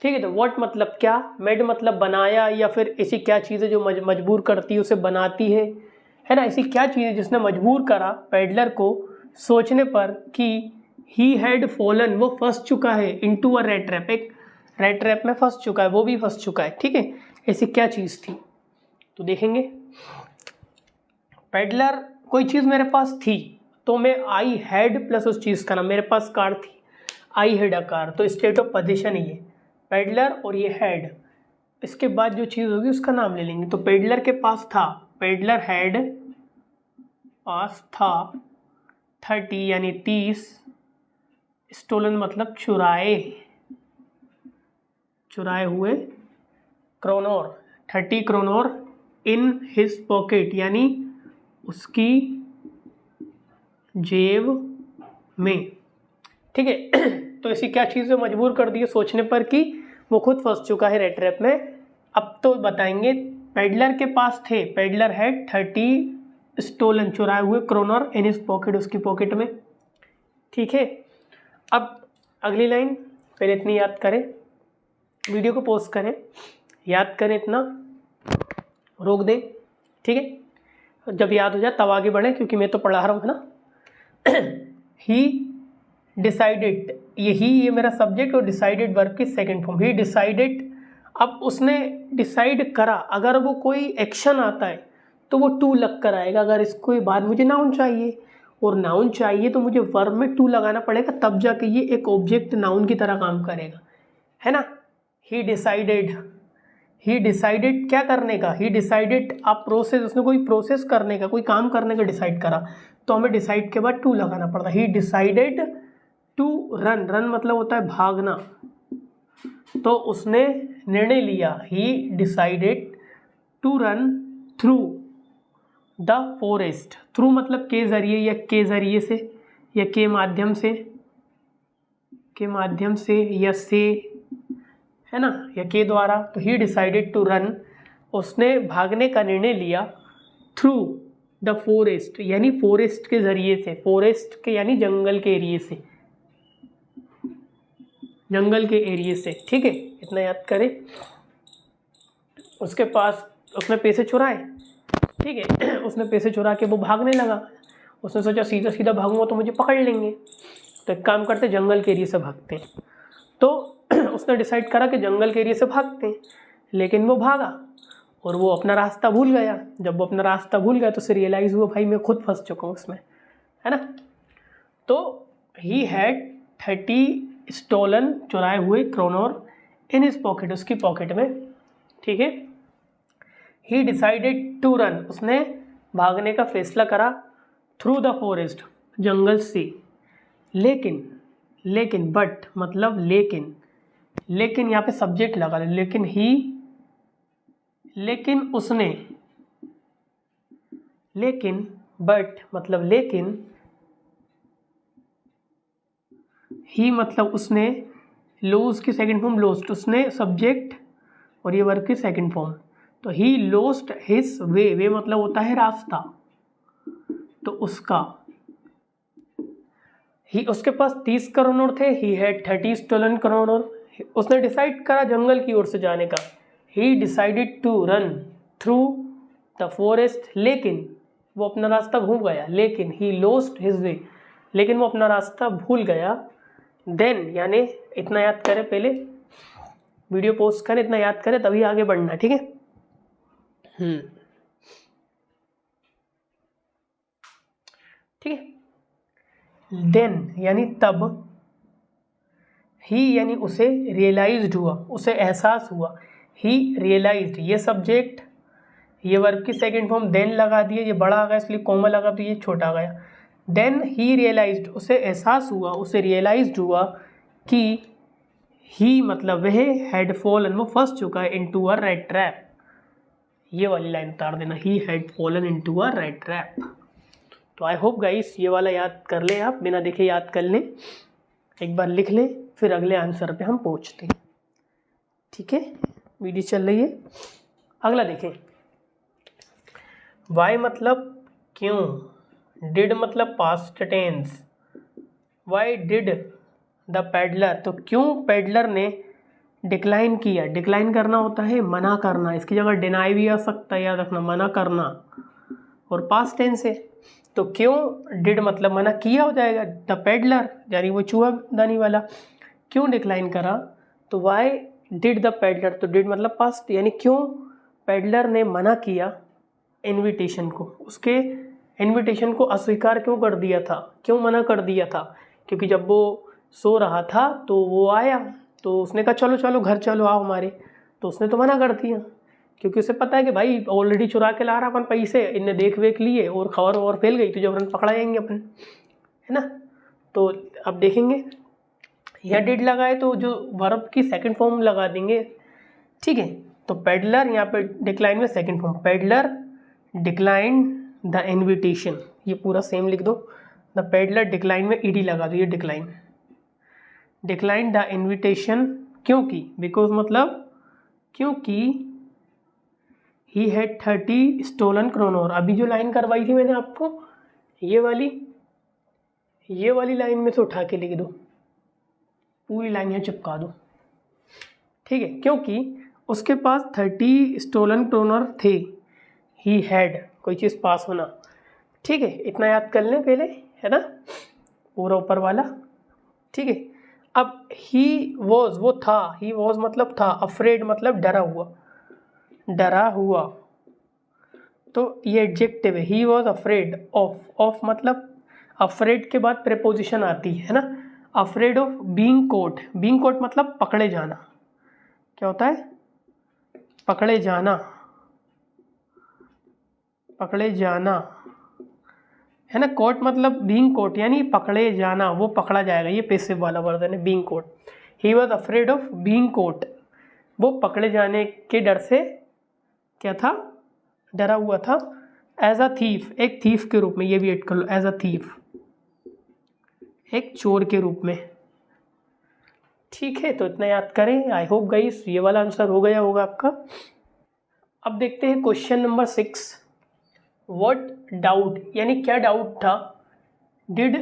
ठीक है, तो व्हाट मतलब क्या, मेड मतलब बनाया, या फिर ऐसी क्या चीज़ है जो मजबूर करती है, उसे बनाती है ना। ऐसी क्या चीज़ है जिसने मजबूर करा पेडलर को सोचने पर कि ही हैड फॉलन, वो फंस चुका है, इनटू अ रेट ट्रैप, एक रेट ट्रैप में फंस चुका है, वो भी फंस चुका है, ठीक है। ऐसी क्या चीज़ थी, तो देखेंगे। पेडलर, कोई चीज़ मेरे पास थी, तो मैं आई हैड प्लस उस चीज़ का नाम, मेरे पास कार थी, आई हैड अ कार, तो स्टेट ऑफ पोजीशन ही है पेडलर, और ये हैड, इसके बाद जो चीज़ होगी उसका नाम ले लेंगे। तो पेडलर के पास था, पेडलर हैड पास था 30 यानी 30, स्टोलन मतलब चुराए हुए, kronor 30 kronor in his pocket, यानी उसकी जेब में, ठीक है। तो ऐसी क्या चीज़ है मजबूर कर दी है सोचने पर कि वो खुद फंस चुका है रेट ट्रैप में। अब तो बताएंगे, पेडलर के पास थे, पेडलर हैड 30 स्टोलन, चुराए हुए, क्रोनर इन हिज पॉकेट, उसकी पॉकेट में, ठीक है। अब अगली लाइन, पहले इतनी याद करें, वीडियो को पॉज करें, याद करें, इतना रोक दें, ठीक है। जब याद हो जाए तब आगे बढ़ें, क्योंकि मैं तो पढ़ा रहा हूँ, है ना। ही डिसाइडेड, ये मेरा सब्जेक्ट, और डिसाइडेड वर्ब की सेकंड फॉर्म, ही डिसाइडेड। अब उसने डिसाइड करा, अगर वो कोई एक्शन आता है तो वो टू लग कर आएगा। अगर इसको बाद मुझे नाउन चाहिए, और नाउन चाहिए तो मुझे वर्ब में टू लगाना पड़ेगा, तब जाके ये एक ऑब्जेक्ट नाउन की तरह काम करेगा, है ना। ही डिसाइडेड क्या करने का, ही डिसाइडेड, आप प्रोसेस, उसने कोई प्रोसेस करने का, कोई काम करने का डिसाइड करा, तो हमें डिसाइड के बाद टू लगाना पड़ता। ही डिसाइडेड टू रन मतलब होता है भागना, तो उसने निर्णय लिया, he decided to run through the forest, through मतलब के जरिए, या के जरिए से, या के माध्यम से, या से, है ना, या के द्वारा। तो ही डिसाइडेड टू रन, उसने भागने का निर्णय लिया, थ्रू द फॉरेस्ट, यानी फॉरेस्ट के जरिए से, फॉरेस्ट के यानी जंगल के एरिए से, जंगल के एरिए से, ठीक है। इतना याद करें। उसके पास, उसने पैसे चुराए, ठीक है। उसने पैसे चुरा के वो भागने लगा, उसने सोचा सीधा सीधा भागूंगा तो मुझे पकड़ लेंगे, तो एक काम करते जंगल के एरिए से भागते हैं। तो उसने डिसाइड करा कि जंगल के एरिए से भागते हैं, लेकिन वो भागा और वो अपना रास्ता भूल गया। जब वो अपना रास्ता भूल गया तो उसे रियलाइज़ हुआ भाई मैं खुद फंस चुका हूँ उसमें, है ना। तो ही हैड 30 स्टोलन, चुराए हुए, क्रोनोर इन हिज पॉकेट, उसकी पॉकेट में, ठीक है। ही डिसाइडेड टू रन, उसने भागने का फैसला करा, थ्रू द फॉरेस्ट, जंगल से, लेकिन बट मतलब लेकिन यहाँ पे सब्जेक्ट लगा ले, लेकिन उसने, बट मतलब लेकिन, ही मतलब उसने, लूज की सेकंड फॉर्म लोस्ट, उसने सब्जेक्ट और ये वर्ब की सेकंड फॉर्म, तो ही लोस्ट हिज वे मतलब होता है रास्ता, तो उसका, ही, उसके पास 30 क्रोनर थे, ही हैड 30 स्टोलन क्रोनर, उसने डिसाइड करा जंगल की ओर से जाने का, he decided to run through the forest, लेकिन वो अपना रास्ता भूल गया, लेकिन ही लॉस्ट हिज वे, लेकिन वो अपना रास्ता भूल गया। देन यानी इतना याद करें, पहले वीडियो पोस्ट करें, इतना याद करें तभी आगे बढ़ना, ठीक है। ठीक है। देन यानी तब, ही यानी उसे रियलाइज्ड हुआ, उसे एहसास हुआ, ही रियलाइज्ड, ये सब्जेक्ट, ये वर्ब की सेकंड फॉर्म देन लगा दिए, ये बड़ा आ गया इसलिए कॉमा लगा तो ये छोटा आ गया। देन ही रियलाइज्ड, उसे एहसास हुआ, उसे रियलाइज्ड हुआ कि ही मतलब वह हैड फॉलन, वो फंस चुका है, इनटू अ रैट ट्रैप। ये वाली लाइन उतार देना, he had fallen into a rat trap. तो आई होप गाइस ये वाला याद कर लें, आप बिना देखे याद कर लें, एक बार लिख लें, फिर अगले आंसर पे हम पहुंचते हैं। ठीक है, वीडियो चल रही है। अगला देखें, वाई मतलब क्यों, डिड मतलब past tense, why did the peddler, तो क्यों पेडलर ने डिक्लाइन किया। डिक्लाइन करना होता है मना करना, इसकी जगह डिनाई भी आ सकता है, याद रखना, मना करना, और पास्ट टेंस है। तो क्यों डिड मतलब मना किया हो जाएगा, द पेडलर यानी वो चूहा दानी वाला, क्यों डिक्लाइन करा, तो वाई डिड द पेडलर, तो डिड मतलब पास्ट, यानी क्यों पेडलर ने मना किया इनविटेशन को, उसके इनविटेशन को अस्वीकार क्यों कर दिया था, क्यों मना कर दिया था। क्योंकि जब वो सो रहा था तो वो आया, तो उसने कहा चलो चलो घर चलो आओ हमारे, तो उसने तो मना कर दिया, क्योंकि उसे पता है कि भाई ऑलरेडी चुरा के ला रहा अपन पैसे, इनने देख वेख लिए और खबर और फैल गई तो जब अपन पकड़ा जाएंगे अपन, है ना। तो अब देखेंगे यह डिड लगाए तो जो वर्ब की सेकंड फॉर्म लगा देंगे, ठीक है। तो पेडलर यहाँ पे डिक्लाइन में second form, peddler decline the invitation, ये पूरा सेम लिख दो, द पेडलर डिक्लाइन में ईडी लगा दो, ये डिक्लाइन, डिक्लाइन द इनविटेशन, क्योंकि, बिकॉज मतलब क्योंकि ही हैड 30 स्टोलन क्रोनोर। अभी जो लाइन करवाई थी मैंने आपको, ये वाली लाइन में से उठा के लिख दो, पूरी लाइन यहाँ चिपका दो, ठीक है। क्योंकि उसके पास 30 स्टोलन क्रोनर थे, ही हैड कोई चीज़ पास होना, ठीक है। इतना याद कर लें पहले, है ना, पूरा ऊपर वाला, ठीक है। अब ही वॉज, वो था, ही वॉज मतलब था, अफ्रेड मतलब डरा हुआ, डरा हुआ, तो ये एडजेक्टिव है, he was afraid of, of मतलब अफ्रेड के बाद प्रेपोजिशन आती है ना, afraid of being caught, being caught मतलब पकड़े जाना, क्या होता है, पकड़े जाना, पकड़े जाना, है ना। कोट मतलब बीइंग कोट यानी पकड़े जाना, वो पकड़ा जाएगा, ये पैसिव वाला वर्जन है being caught. He was afraid of being caught, वो पकड़े जाने के डर से क्या था, डरा हुआ था। एज अ थीफ, एक थीफ के रूप में, ये भी ऐड कर लो, एज अ थीफ, एक चोर के रूप में, ठीक है। तो इतना याद करें, आई होप गाइस ये वाला आंसर हो गया होगा आपका। अब देखते हैं क्वेश्चन नंबर 6, व्हाट डाउट यानी क्या डाउट था, डिड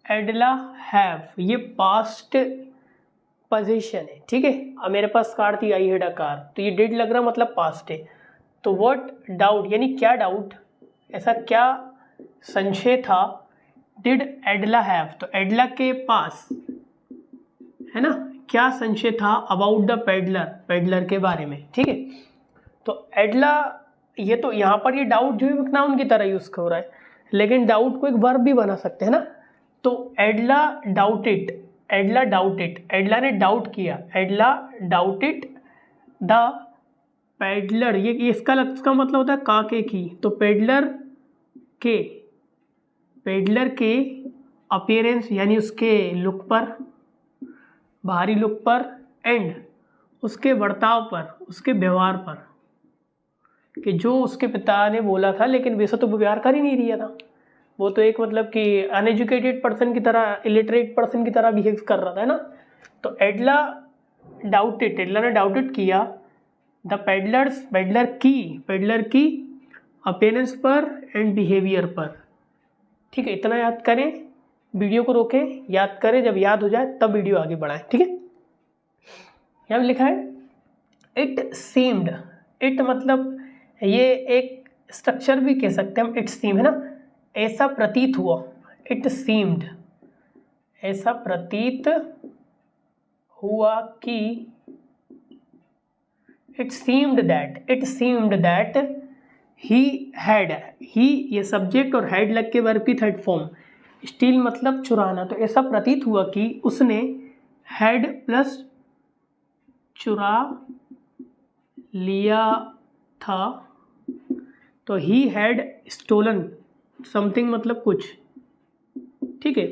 एडला हैव, ये पास्ट पोजीशन है, ठीक है। अब मेरे पास कार थी, आई हैड अ कार, तो ये डिड लग रहा मतलब पास्ट है। तो व्हाट डाउट यानी क्या डाउट, ऐसा क्या संशय था, डिड एडला हैव, तो एडला के पास, है ना, क्या संशय था, अबाउट द पेडलर, पेडलर के बारे में, ठीक है। तो एडला, ये तो यहाँ पर ये डाउट जो है नाउन की तरह यूज हो रहा है, लेकिन डाउट को एक वर्ब भी बना सकते हैं ना। तो एडला डाउटेड, एडला डाउटेड, एडला ने डाउट किया, एडला डाउटेड द पेडलर, ये इसका मतलब होता है काके की, तो पेडलर के अपीयरेंस यानी उसके लुक पर, बाहरी लुक पर, एंड उसके बर्ताव पर, उसके व्यवहार पर, कि जो उसके पिता ने बोला था, लेकिन वैसा तो वो व्यवहार कर ही नहीं दिया था, वो तो एक मतलब कि अनएजुकेटेड पर्सन की तरह, इलिटरेट पर्सन की तरह बिहेव कर रहा था, है ना। तो एडला डाउटेड, एडला ने डाउटेड किया द पेडलर्स, पेडलर की अपीयरेंस पर एंड बिहेवियर पर, ठीक है। इतना याद करें, वीडियो को रोकें, याद करें, जब याद हो जाए तब वीडियो आगे बढ़ाएं, ठीक है। यहाँ लिखा है इट सीम्ड, इट मतलब ये एक स्ट्रक्चर भी कह सकते हैं हम, इट सीम, है ना, ऐसा प्रतीत हुआ, इट सीम्ड, ऐसा प्रतीत हुआ कि, it seemed that he had, he ये सब्जेक्ट और हैड लग के वर्ब की थर्ड फॉर्म, स्टील मतलब चुराना, तो ऐसा प्रतीत हुआ कि उसने हैड प्लस चुरा लिया था तो ही हैड स्टोलन समथिंग मतलब कुछ, ठीक है।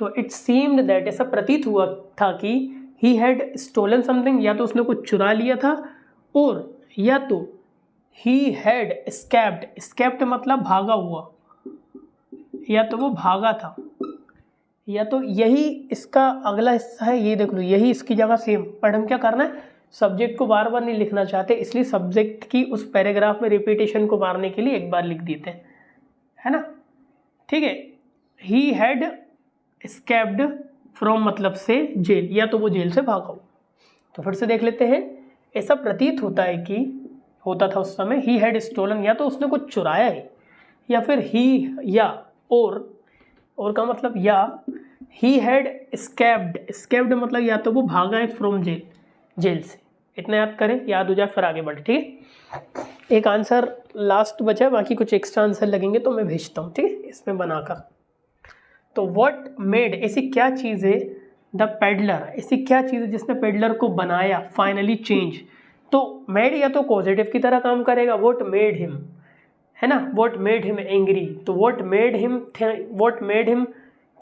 तो इट सीम्ड दैट, ऐसा प्रतीत हुआ था कि ही हैड स्टोलन समथिंग, या तो उसने कुछ चुरा लिया था, और या तो ही हैड स्कैप्ड, स्कैप्ड मतलब भागा हुआ, या तो वो भागा था, या तो यही इसका अगला हिस्सा है, ये देख लो यही इसकी जगह सेम। बट हम क्या करना है, सब्जेक्ट को बार बार नहीं लिखना चाहते, इसलिए सब्जेक्ट की उस पैराग्राफ में रिपीटेशन को मारने के लिए एक बार लिख देते हैं, है ना, ठीक है। ही हैड स्कैप्ड फ्रॉम मतलब से जेल, या तो वो जेल से भागा हो। तो फिर से देख लेते हैं, ऐसा प्रतीत होता है कि होता था उस समय, ही हैड स्टोलन, या तो उसने कुछ चुराया है, या फिर ही, या और का मतलब या, ही हैड स्कैप्ड, स्कैप्ड मतलब या तो वो भागा है फ्रॉम जेल, जेल से। इतना याद करें, याद हो जाए, फिर आगे बढ़े, ठीक है। एक आंसर लास्ट बचा है, बाकी कुछ एक्स्ट्रा आंसर लगेंगे तो मैं भेजता हूँ, ठीक है, इसमें बनाकर। तो व्हाट मेड, ऐसी क्या चीज़ है, द पेडलर, ऐसी क्या चीज़ है जिसने पेडलर को बनाया, फाइनली चेंज। तो मेड या तो पॉजिटिव की तरह काम करेगा, व्हाट मेड हिम, है ना, व्हाट मेड हिम एंग्री, तो what made him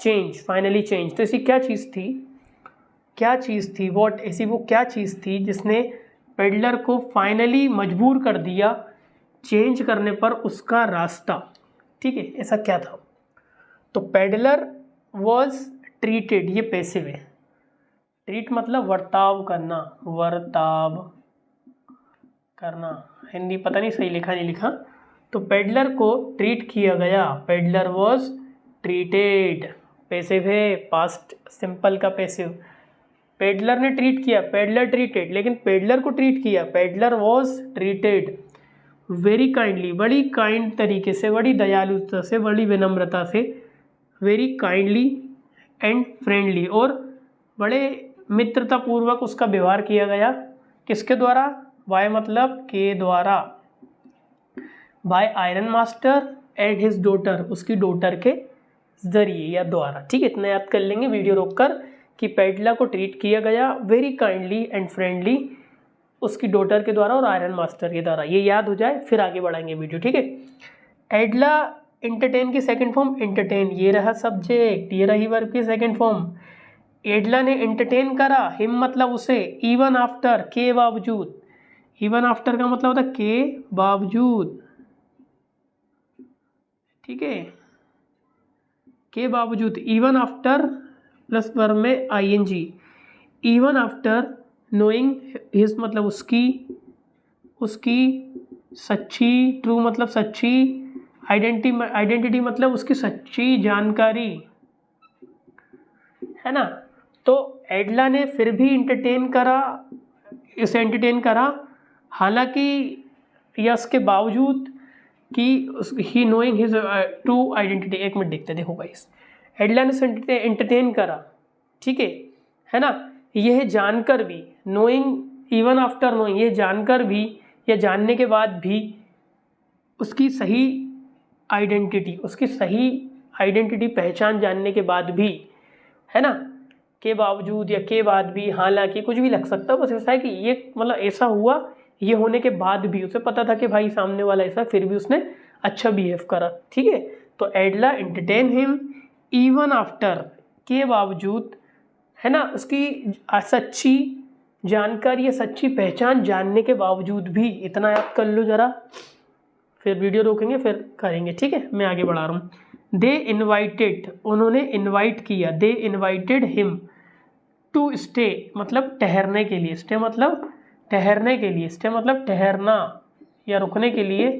change, finally change. तो ऐसी क्या चीज़ थी, क्या चीज़ थी, व्हाट, ऐसी वो क्या चीज़ थी जिसने पेडलर को फाइनली मजबूर कर दिया चेंज करने पर उसका रास्ता, ठीक है, ऐसा क्या था। तो पेडलर वॉज ट्रीटेड, ये पैसिव है, ट्रीट मतलब वर्ताव करना, वर्ताव करना, हिंदी पता नहीं सही लिखा नहीं लिखा। तो पेडलर को ट्रीट किया गया, पेडलर वॉज ट्रीटेड, पैसिव है, पास्ट सिंपल का पैसिव। पेडलर ने ट्रीट किया, पेडलर ट्रीटेड, लेकिन पेडलर को ट्रीट किया, peddler was treated very kindly, बड़ी काइंड तरीके से, बड़ी दयालुता से, बड़ी विनम्रता से, वेरी काइंडली एंड फ्रेंडली, और बड़े मित्रतापूर्वक उसका व्यवहार किया गया। किसके द्वारा, बाय मतलब के द्वारा, by iron master and his daughter, उसकी डॉटर के जरिए या द्वारा, ठीक है। इतना याद कर लेंगे वीडियो रोककर कि पेडलर को ट्रीट किया गया वेरी काइंडली एंड फ्रेंडली उसकी डॉटर के द्वारा और आयरन मास्टर के द्वारा, ये याद हो जाए, फिर आगे बढ़ाएंगे वीडियो, ठीक है। एडला एंटरटेन की सेकंड फॉर्म, एंटरटेन, ये रहा सब्जेक्ट, ये रही वर्ब की सेकंड फॉर्म। एडला ने एंटरटेन करा, हिम मतलब उसे, इवन आफ्टर, के बावजूद, इवन आफ्टर का मतलब होता है के बावजूद, ठीक है, के बावजूद, इवन आफ्टर प्लस वर्ब में ING, even after knowing his मतलब उसकी सच्ची, ट्रू मतलब सच्ची, आइडेंटिटी मतलब उसकी सच्ची जानकारी, है ना। तो एडला ने फिर भी एंटरटेन करा, इसे एंटरटेन करा, हालांकि या उसके बावजूद कि ही नोइंग हिज ट्रू आइडेंटिटी। एक मिनट देखते, देखो गाइस, एडला ने एंटरटेन करा, ठीक है ना, यह जानकर भी, नोइंग इवन आफ्टर नोइंग, ये जानकर भी या जानने के बाद भी उसकी सही आइडेंटिटी पहचान जानने के बाद भी, है ना, के बावजूद या के बाद भी, हालांकि, कुछ भी लग सकता है, बस ऐसा है कि ये मतलब ऐसा हुआ, ये होने के बाद भी उसे पता था कि भाई सामने वाला ऐसा, फिर भी उसने अच्छा बिहेव करा, ठीक है। तो एडला एंटरटेन हिम इवन आफ्टर, के बावजूद, है ना, उसकी सच्ची जानकारी या सच्ची पहचान जानने के बावजूद भी, इतना याद कर लो जरा, फिर वीडियो रोकेंगे फिर करेंगे, ठीक है। मैं आगे बढ़ा रहा हूँ। दे इन्वाइटेड, उन्होंने इन्वाइट किया, दे इन्वाइटेड हिम टू स्टे मतलब ठहरने के लिए, स्टे मतलब ठहरने के लिए, स्टे मतलब ठहरना या रुकने के लिए,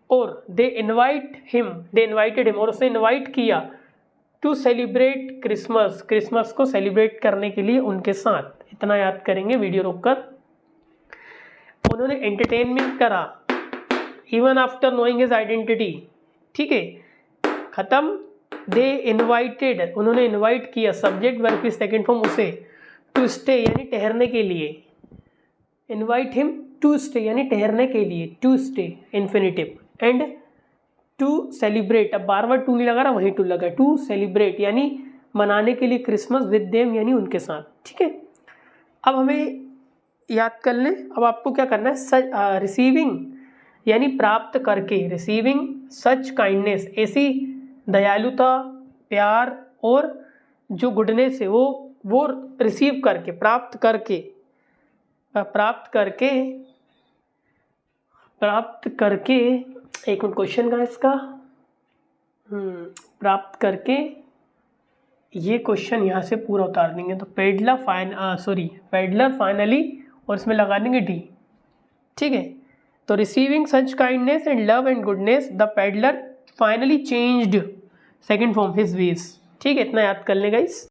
और दे इन्वाइटेड हिम और उसे इन्वाइट किया टू सेलिब्रेट क्रिसमस, क्रिसमस को सेलिब्रेट करने के लिए उनके साथ। इतना याद करेंगे वीडियो रोककर। उन्होंने एंटरटेनमेंट करा even after knowing his identity, ठीक है, खत्म। दे इन्वाइटेड, उन्होंने इन्वाइट किया, सब्जेक्ट वर्ब की सेकंड फॉर्म उसे, टू स्टे यानी ठहरने के लिए, इन्वाइट हिम टू स्टे यानी ठहरने के लिए, to stay infinitive, and to celebrate, अब बार बार टू नहीं लगा रहा, वहीं टू लगा, टू सेलिब्रेट यानी मनाने के लिए क्रिसमस विद देम यानी उनके साथ, ठीक है। अब हमें याद कर लें, अब आपको क्या करना है, रिसीविंग यानी प्राप्त करके, रिसीविंग सच काइंडनेस, ऐसी दयालुता, प्यार और जो गुडनेस है वो रिसीव करके, प्राप्त करके एक मिनट क्वेश्चन का इसका प्राप्त करके, ये क्वेश्चन यहाँ से पूरा उतार देंगे तो पेडलर फाइनली और इसमें लगा देंगे डी, ठीक है। तो receiving such kindness and love and goodness the peddler finally changed second form his veg, ठीक है। इतना याद कर लें गाइस।